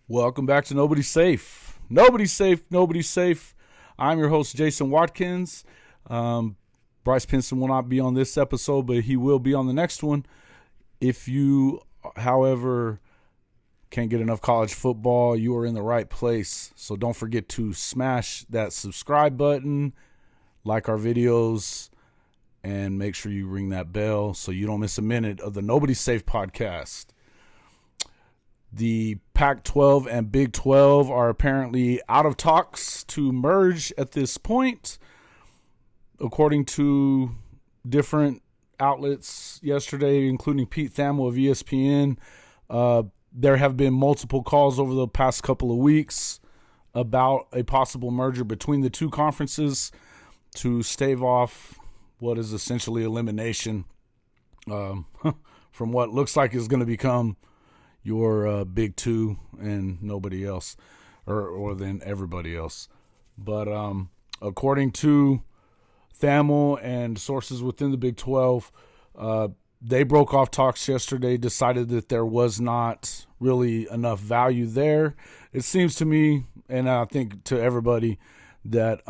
Welcome back to Nobody's Safe. Nobody's safe. Nobody's safe. I'm your host, Jason Watkins. Bryce Pinson will not be on this episode, but he will be on the next one. If you, however, can't get enough college football, you are in the right place. So don't forget to smash that subscribe button, like our videos, and make sure you ring that bell so you don't miss a minute of the Nobody's Safe podcast. The Pac-12 and Big 12 are apparently out of talks to merge at this point. According to different outlets yesterday, including Pete Thamel of ESPN, there have been multiple calls over the past couple of weeks about a possible merger between the two conferences to stave off what is essentially elimination from what looks like is going to become your Big Two and nobody else, or then everybody else. But according to Thamel and sources within the Big 12, they broke off talks yesterday, decided that there was not really enough value there. It seems to me, and I think to everybody, that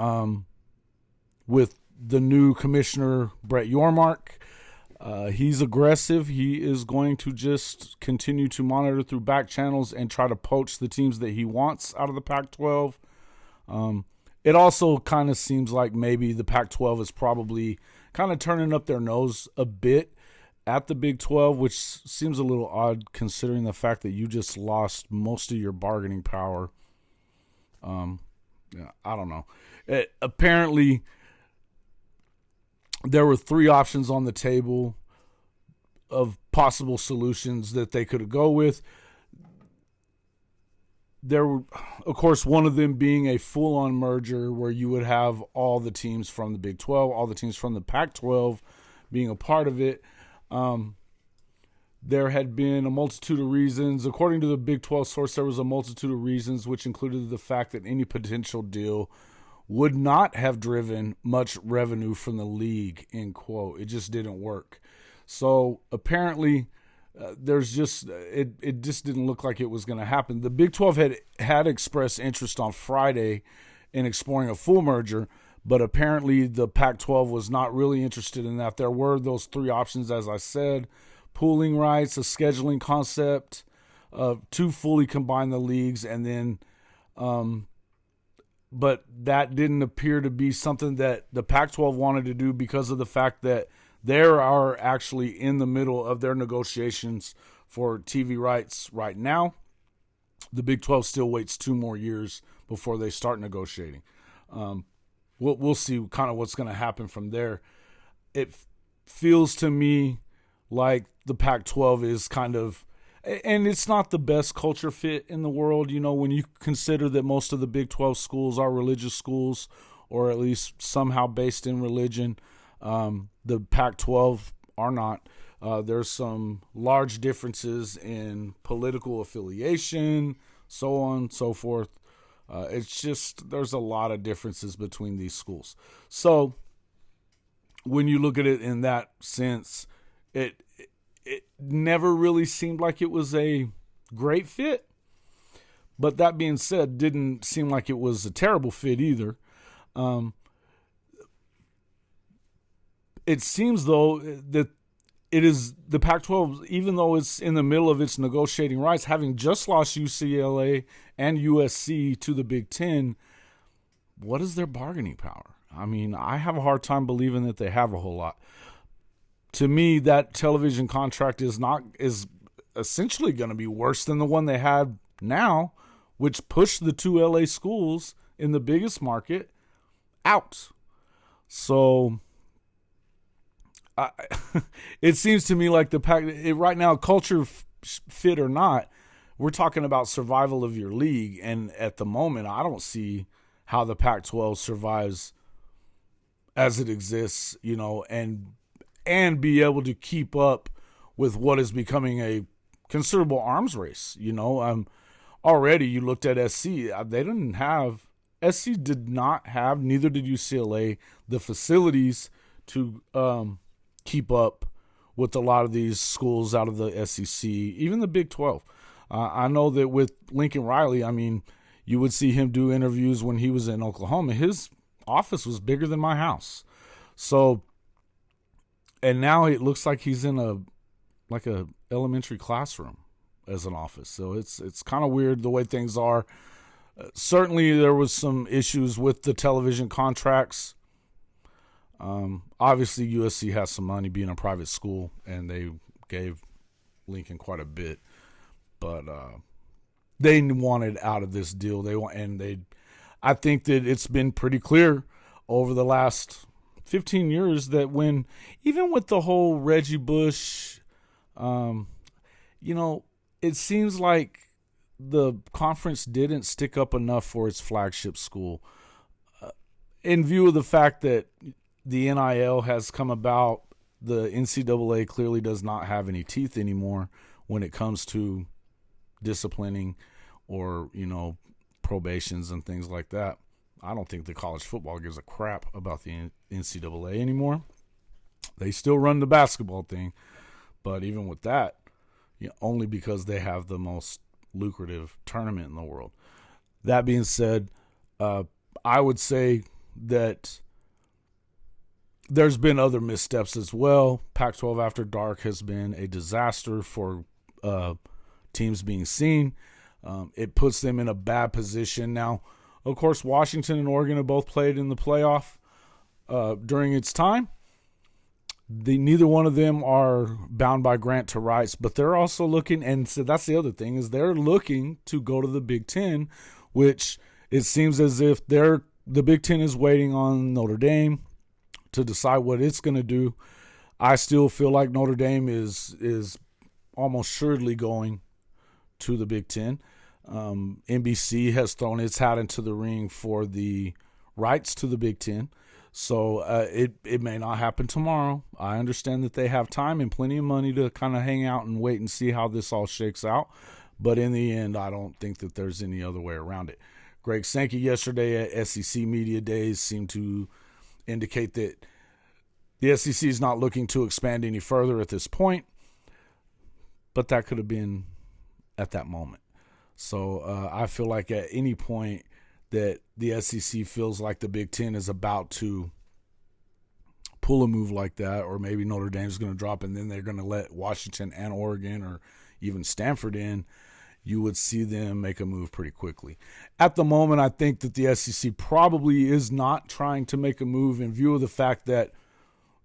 with the new commissioner, Brett Yormark, he's aggressive. He is going to just continue to monitor through back channels and try to poach the teams that he wants out of the Pac-12. It also kind of seems like maybe the Pac-12 is probably kind of turning up their nose a bit at the Big 12, which seems a little odd considering the fact that you just lost most of your bargaining power. I don't know. Apparently, there were three options on the table of possible solutions that they could go with. There were, of course, one of them being a full-on merger where you would have all the teams from the Big 12, all the teams from the Pac-12 being a part of it. There had been a multitude of reasons. According to the Big 12 source, there was a multitude of reasons, which included the fact that any potential deal would not have driven much revenue from the league, end quote. It just didn't work. So apparently there's just it just didn't look like it was going to happen. The Big 12 had expressed interest on Friday in exploring a full merger, but apparently the Pac-12 was not really interested in that. There were those three options, as I said: pooling rights, a scheduling concept, to fully combine the leagues, and then but that didn't appear to be something that the Pac-12 wanted to do because of the fact that they are actually in the middle of their negotiations for TV rights right now. The Big 12 still waits 2 more years before they start negotiating. We'll see kind of what's going to happen from there. It feels to me like the Pac-12 is kind of, and it's not the best culture fit in the world, you know, when you consider that most of the Big 12 schools are religious schools, or at least somehow based in religion. The Pac-12 are not. There's some large differences in political affiliation, so on and so forth. It's just, there's a lot of differences between these schools. So when you look at it in that sense, it never really seemed like it was a great fit. But that being said, didn't seem like it was a terrible fit either. It seems, though, that it is the Pac-12, even though it's in the middle of its negotiating rights, having just lost UCLA and USC to the Big Ten, what is their bargaining power? I mean, I have a hard time believing that they have a whole lot. To me, that television contract is essentially going to be worse than the one they had now, which pushed the 2 LA schools in the biggest market out. So it seems to me like the Pac right now, culture fit or not, we're talking about survival of your league, and at the moment, I don't see how the Pac-12 survives as it exists, you know, and be able to keep up with what is becoming a considerable arms race. You know, already you looked at SC, SC did not have, neither did UCLA, the facilities to keep up with a lot of these schools out of the SEC, even the Big 12. I know that with Lincoln Riley, I mean, you would see him do interviews when he was in Oklahoma. His office was bigger than my house. So, and now it looks like he's in a elementary classroom as an office. So it's kind of weird the way things are. Certainly there was some issues with the television contracts. Obviously USC has some money being a private school, and they gave Lincoln quite a bit, but they wanted out of this deal. I think that it's been pretty clear over the last 15 years that even with the whole Reggie Bush, it seems like the conference didn't stick up enough for its flagship school. In view of the fact that the NIL has come about, the NCAA clearly does not have any teeth anymore when it comes to disciplining or, probations and things like that. I don't think the college football gives a crap about the NCAA anymore. They still run the basketball thing, but even with that, only because they have the most lucrative tournament in the world. That being said, I would say that there's been other missteps as well. Pac-12 After Dark has been a disaster for teams being seen. It puts them in a bad position. Now, of course, Washington and Oregon have both played in the playoff during its time. Neither one of them are bound by grant to rights, but they're also looking, and so that's the other thing, is they're looking to go to the Big Ten, which it seems as if the Big Ten is waiting on Notre Dame to decide what it's going to do. I still feel like Notre Dame is almost surely going to the Big Ten. NBC has thrown its hat into the ring for the rights to the Big Ten. So it may not happen tomorrow. I understand that they have time and plenty of money to kind of hang out and wait and see how this all shakes out. But in the end, I don't think that there's any other way around it. Greg Sankey yesterday at SEC Media Days seemed to indicate that the SEC is not looking to expand any further at this point. But that could have been at that moment. So I feel like at any point that the SEC feels like the Big Ten is about to pull a move like that, or maybe Notre Dame is going to drop and then they're going to let Washington and Oregon or even Stanford in, you would see them make a move pretty quickly. At the moment, I think that the SEC probably is not trying to make a move in view of the fact that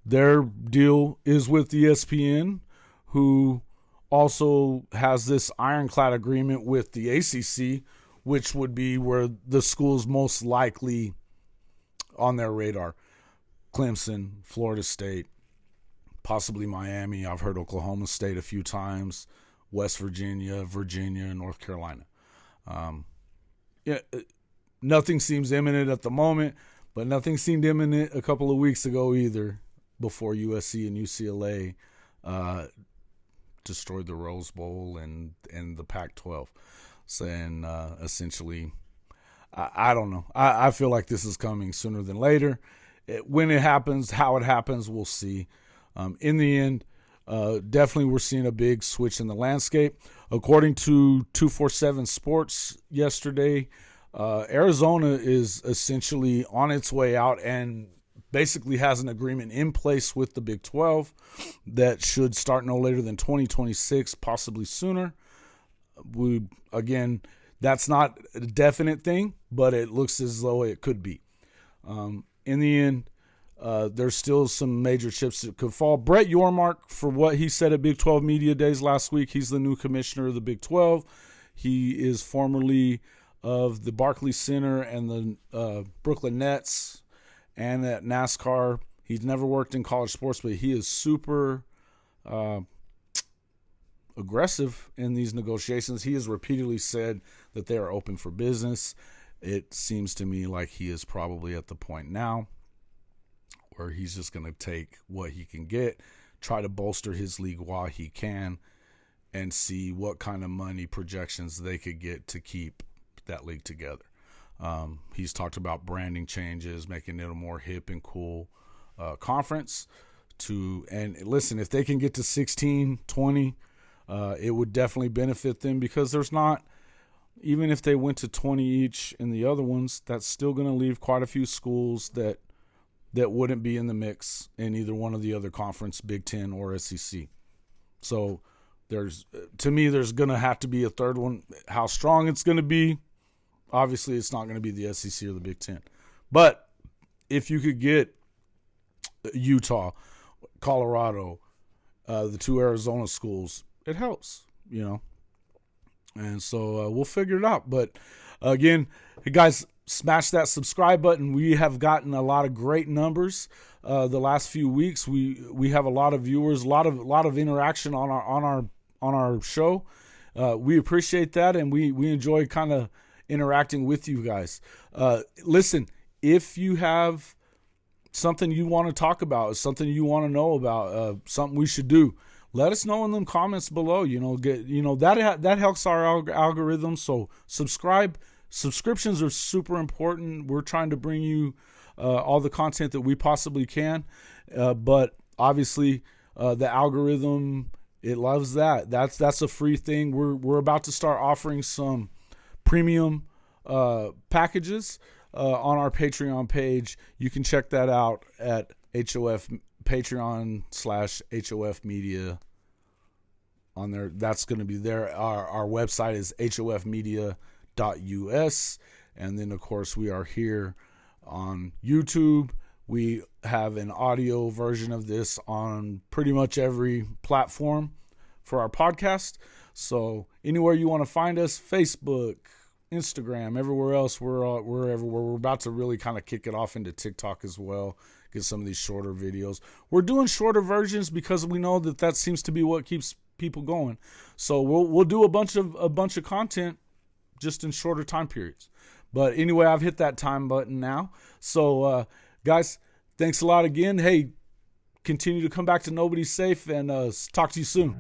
their deal is with ESPN, who also has this ironclad agreement with the ACC, which would be where the school's most likely on their radar. Clemson, Florida State, possibly Miami. I've heard Oklahoma State a few times, West Virginia, North Carolina. Nothing seems imminent at the moment, but nothing seemed imminent a couple of weeks ago either, before USC and UCLA destroyed the Rose Bowl and the Pac-12. Saying essentially, I don't know. I feel like this is coming sooner than later. When it happens, how it happens, we'll see. In the end, definitely we're seeing a big switch in the landscape. According to 247 Sports yesterday, Arizona is essentially on its way out and basically has an agreement in place with the Big 12 that should start no later than 2026, possibly sooner. Again, that's not a definite thing, but it looks as though it could be. In the end, there's still some major chips that could fall. Brett Yormark, for what he said at Big 12 Media Days last week, he's the new commissioner of the Big 12. He is formerly of the Barclays Center and the Brooklyn Nets and at NASCAR. He's never worked in college sports, but he is super aggressive in these negotiations. He has repeatedly said that they are open for business. It seems to me like he is probably at the point now where he's just going to take what he can get, try to bolster his league while he can, and see what kind of money projections they could get to keep that league together. He's talked about branding changes, making it a more hip and cool conference. And listen, if they can get to 16, 20 it would definitely benefit them because there's not, even if they went to 20 each in the other ones, that's still going to leave quite a few schools that wouldn't be in the mix in either one of the other conference, Big Ten or SEC. So to me, there's going to have to be a third one. How strong it's going to be, obviously it's not going to be the SEC or the Big Ten. But if you could get Utah, Colorado, the two Arizona schools, it helps, And so we'll figure it out. But again, hey guys, smash that subscribe button. We have gotten a lot of great numbers the last few weeks. We have a lot of viewers, a lot of interaction on our show. We appreciate that, and we enjoy kind of interacting with you guys. Listen, if you have something you want to talk about, something you want to know about, something we should do, let us know in them comments below. That helps our algorithm. So subscriptions are super important. We're trying to bring you all the content that we possibly can, but obviously the algorithm, it loves that. That's a free thing. We're about to start offering some premium packages on our Patreon page. You can check that out at Patreon.com/HOF Media. On there, that's going to be there. Our website is hofmedia.us, and then of course we are here on YouTube. We have an audio version of this on pretty much every platform for our podcast. So anywhere you want to find us, Facebook, Instagram, everywhere else, we're everywhere. We're about to really kind of kick it off into TikTok as well. Get some of these shorter videos. We're doing shorter versions because we know that seems to be what keeps people going. So we'll do a bunch of content just in shorter time periods. But anyway, I've hit that time button now. So guys, thanks a lot again. Hey, continue to come back to Nobody's Safe, and talk to you soon.